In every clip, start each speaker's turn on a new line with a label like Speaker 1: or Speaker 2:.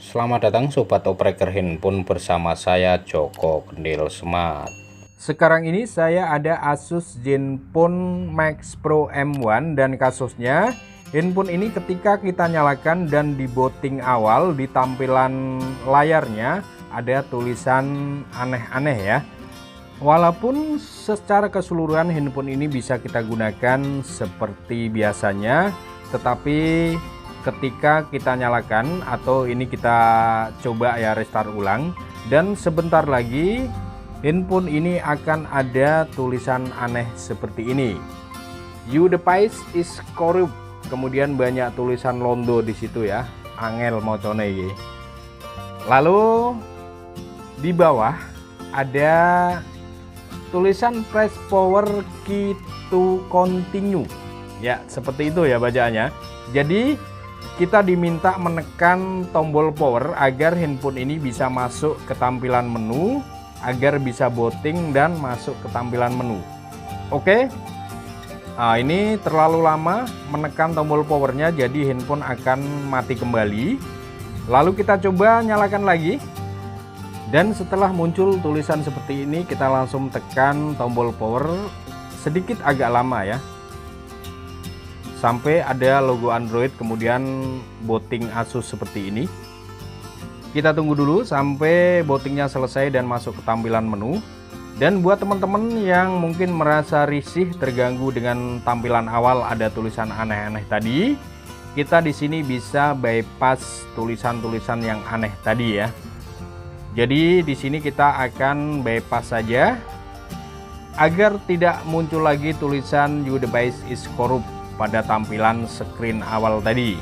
Speaker 1: Selamat datang Sobat Opreker Handphone bersama saya Joko Gendil Smart.
Speaker 2: Sekarang ini saya ada Asus Zenfone Max Pro M1 dan kasusnya handphone ini ketika kita nyalakan dan di booting awal di tampilan layarnya ada tulisan aneh-aneh ya. Walaupun secara keseluruhan handphone ini bisa kita gunakan seperti biasanya, tetapi ketika kita nyalakan atau ini kita coba ya restart ulang dan sebentar lagi handphone ini akan ada tulisan aneh seperti ini. Your device is corrupt. Kemudian banyak tulisan londo di situ ya. Angel mocone iki. Lalu di bawah ada tulisan press power key to continue. Ya, seperti itu ya bacaannya. Jadi kita diminta menekan tombol power agar handphone ini bisa masuk ke tampilan menu, agar bisa booting dan masuk ke tampilan menu. Oke. Nah, ini terlalu lama menekan tombol powernya, jadi handphone akan mati kembali. Lalu kita coba nyalakan lagi. Dan setelah muncul tulisan seperti ini, kita langsung tekan tombol power sedikit agak lama ya. Sampai ada logo Android kemudian booting Asus seperti ini. Kita tunggu dulu sampai bootingnya selesai dan masuk ke tampilan menu. Dan buat teman-teman yang mungkin merasa risih terganggu dengan tampilan awal ada tulisan aneh-aneh tadi, kita di sini bisa bypass tulisan-tulisan yang aneh tadi ya. Jadi di sini kita akan bypass saja agar tidak muncul lagi tulisan your device is corrupt pada tampilan screen awal tadi.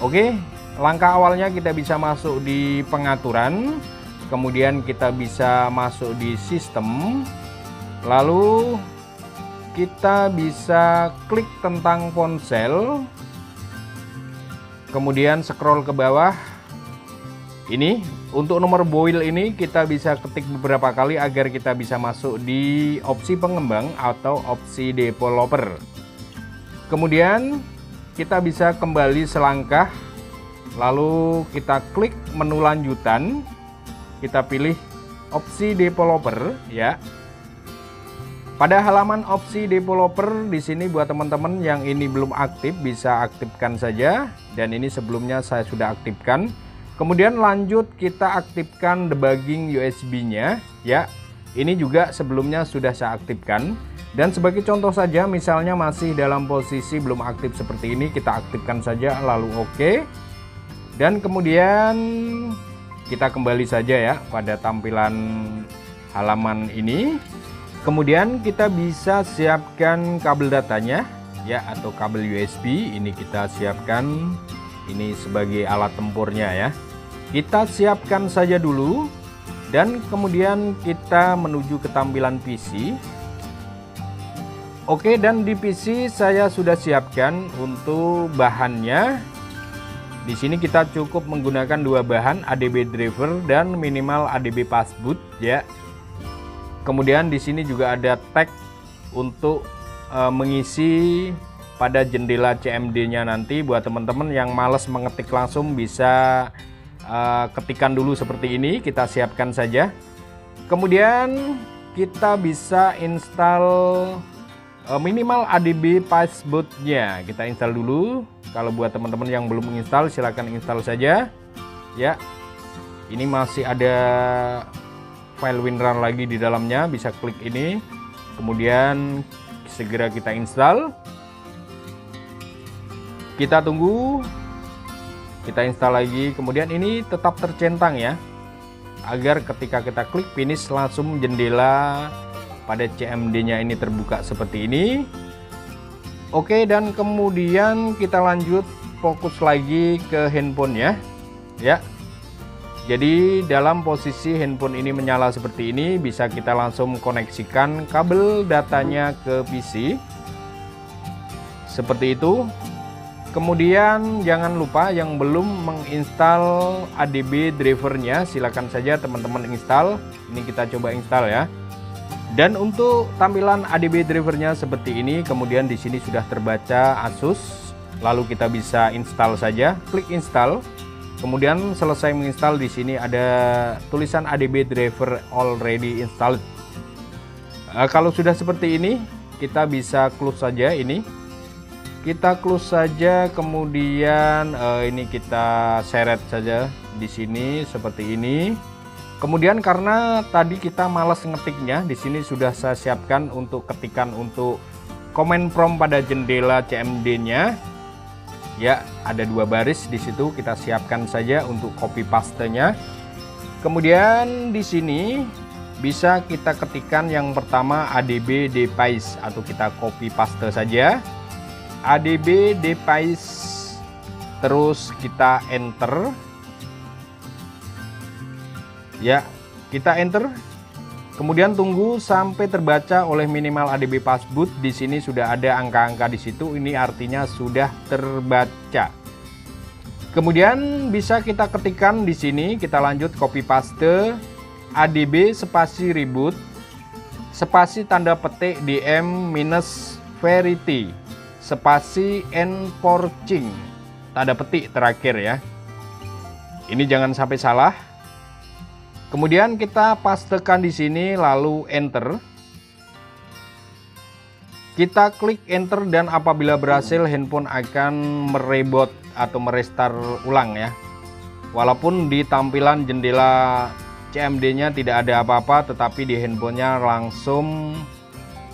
Speaker 2: Oke, langkah awalnya kita bisa masuk di pengaturan, kemudian kita bisa masuk di sistem, lalu kita bisa klik tentang ponsel, kemudian scroll ke bawah. Ini untuk nomor build ini kita bisa ketik beberapa kali agar kita bisa masuk di opsi pengembang atau opsi developer. Kemudian kita bisa kembali selangkah, lalu kita klik menu lanjutan, kita pilih opsi developer ya. Pada halaman opsi developer di sini buat teman-teman yang ini belum aktif bisa aktifkan saja, dan ini sebelumnya saya sudah aktifkan. Kemudian lanjut kita aktifkan debugging USB-nya ya. Ini juga sebelumnya sudah saya aktifkan. Dan sebagai contoh saja, misalnya masih dalam posisi belum aktif seperti ini, kita aktifkan saja lalu oke. Dan kemudian kita kembali saja ya pada tampilan halaman ini. Kemudian kita bisa siapkan kabel datanya ya atau kabel USB. Ini kita siapkan, ini sebagai alat tempurnya ya. Kita siapkan saja dulu dan kemudian kita menuju ke tampilan PC. Oke, dan di PC saya sudah siapkan untuk bahannya. Di sini kita cukup menggunakan dua bahan, ADB driver dan minimal ADB passboot ya. Kemudian di sini juga ada tag untuk mengisi pada jendela CMD-nya nanti. Buat teman-teman yang males mengetik langsung bisa ketikan dulu seperti ini, kita siapkan saja. Kemudian kita bisa install minimal ADB passboot-nya. Kita install dulu. Kalau buat teman-teman yang belum menginstal silahkan install saja ya. Ini masih ada file WinRAR lagi di dalamnya, bisa klik ini kemudian segera kita install. Kita tunggu, kita install lagi, kemudian ini tetap tercentang ya, agar ketika kita klik finish langsung jendela pada CMD-nya ini terbuka seperti ini. Oke, dan kemudian kita lanjut fokus lagi ke handphonenya ya. Jadi dalam posisi handphone ini menyala seperti ini, bisa kita langsung koneksikan kabel datanya ke PC seperti itu. Kemudian jangan lupa yang belum menginstal ADB drivernya, silakan saja teman-teman install. Ini kita coba install ya. Dan untuk tampilan ADB drivernya seperti ini, kemudian di sini sudah terbaca Asus, lalu kita bisa install saja, klik install. Kemudian selesai menginstal, di sini ada tulisan ADB driver already installed. Kalau sudah seperti ini, kita bisa close saja ini. Kita close saja, kemudian ini kita seret saja di sini seperti ini. Kemudian karena tadi kita malas ngetiknya, di sini sudah saya siapkan untuk ketikan untuk command prompt pada jendela CMD-nya. Ya, ada 2 baris di situ, kita siapkan saja untuk copy paste-nya. Kemudian di sini bisa kita ketikkan yang pertama ADB device, atau kita copy paste saja. ADB device, terus kita enter. Ya, kita enter. Kemudian tunggu sampai terbaca oleh minimal ADB passboot. Di sini sudah ada angka-angka di situ. Ini artinya sudah terbaca. Kemudian bisa kita ketikkan di sini. Kita lanjut copy paste ADB spasi reboot spasi tanda petik DM minus verity spasi enforcing tanda petik terakhir ya. Ini jangan sampai salah. Kemudian kita pastekan di sini lalu enter. Kita klik enter dan apabila berhasil handphone akan mereboot atau merestart ulang ya. Walaupun di tampilan jendela CMD-nya tidak ada apa-apa, tetapi di handphonenya langsung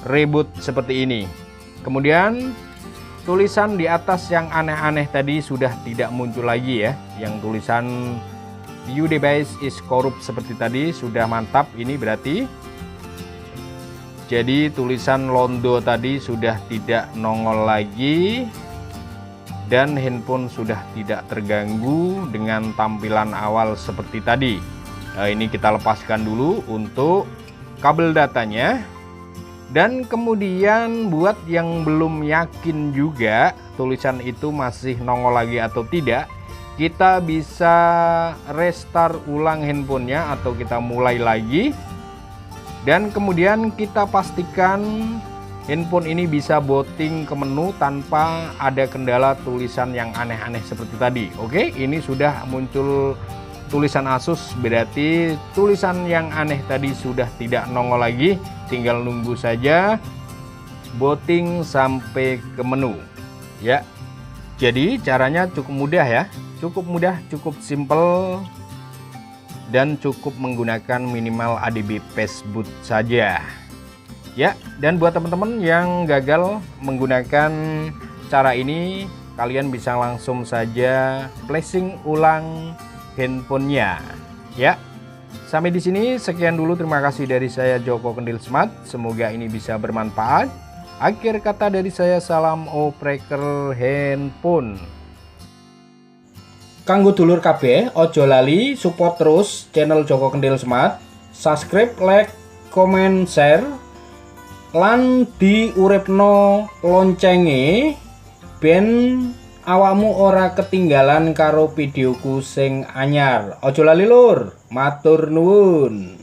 Speaker 2: reboot seperti ini. Kemudian tulisan di atas yang aneh-aneh tadi sudah tidak muncul lagi ya. Yang tulisan "Your device is corrupt" seperti tadi sudah mantap ini berarti. Jadi tulisan Londo tadi sudah tidak nongol lagi dan handphone sudah tidak terganggu dengan tampilan awal seperti tadi. Nah, ini kita lepaskan dulu untuk kabel datanya. Dan kemudian buat yang belum yakin juga tulisan itu masih nongol lagi atau tidak, kita bisa restart ulang handphonenya atau kita mulai lagi. Dan kemudian kita pastikan handphone ini bisa booting ke menu tanpa ada kendala tulisan yang aneh-aneh seperti tadi. Oke, ini sudah muncul tulisan Asus, berarti tulisan yang aneh tadi sudah tidak nongol lagi. Tinggal nunggu saja booting sampai ke menu ya. Jadi caranya cukup mudah ya. Cukup mudah, cukup simple, dan cukup menggunakan minimal ADB passboot saja ya. Dan buat teman-teman yang gagal menggunakan cara ini, kalian bisa langsung saja flashing ulang handphonenya ya. Sampai di sini sekian dulu, terima kasih dari saya Joko Kendil Smart, semoga ini bisa bermanfaat. Akhir kata dari saya, salam opreker handphone. Kanggo dulur kabeh, ojo lali support terus channel Joko Kendil Smart, subscribe, like, comment, share, lan diuripno loncenge ben awakmu ora ketinggalan karo videoku sing anyar. Ojo lali lur, matur nuwun.